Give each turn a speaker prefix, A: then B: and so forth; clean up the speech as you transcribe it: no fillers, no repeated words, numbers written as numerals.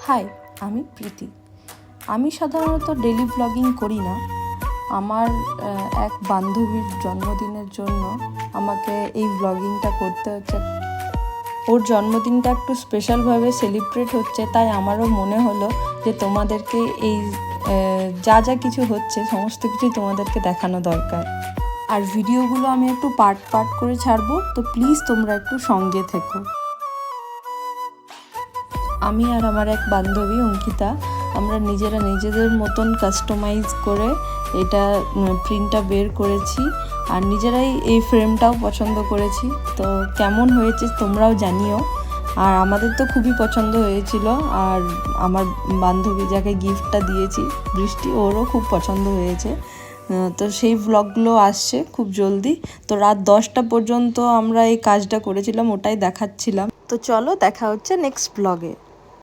A: High, আমি প্রীতি। আমি সাধারণত ডেলি ব্লগিং করি না। আমার এক বান্ধবীর জন্মদিনের জন্য আমাকে এই ব্লগিংটা করতে হচ্ছে। ওর জন্মদিনটা একটু স্পেশালভাবে সেলিব্রেট হচ্ছে, তাই আমারও মনে হলো যে তোমাদেরকে এই যা যা কিছু হচ্ছে সমস্ত কিছুই তোমাদেরকে দেখানো দরকার। আর ভিডিওগুলো আমি একটু পার্ট পার্ট করে ছাড়বো, তো প্লিজ তোমরা একটু সঙ্গে থেকো। আমি আর আমার এক বান্ধবী অঙ্কিতা, আমরা নিজেদের মতন কাস্টমাইজ করে এটা প্রিন্টটা বের করেছি আর নিজেরাই এই ফ্রেমটাও পছন্দ করেছি। তো কেমন হয়েছে তোমরাও জানিও। আর আমাদের তো খুবই পছন্দ হয়েছিল, আর আমার বান্ধবী যাকে গিফটটা দিয়েছি বৃষ্টি, ওরও খুব পছন্দ হয়েছে। তো সেই ভ্লগগুলো আসছে খুব জলদি। তো রাত 10টা পর্যন্ত আমরা এই কাজটা করেছিলাম, ওটাই দেখাচ্ছিলাম। তো চলো, দেখা হচ্ছে নেক্সট ব্লগে।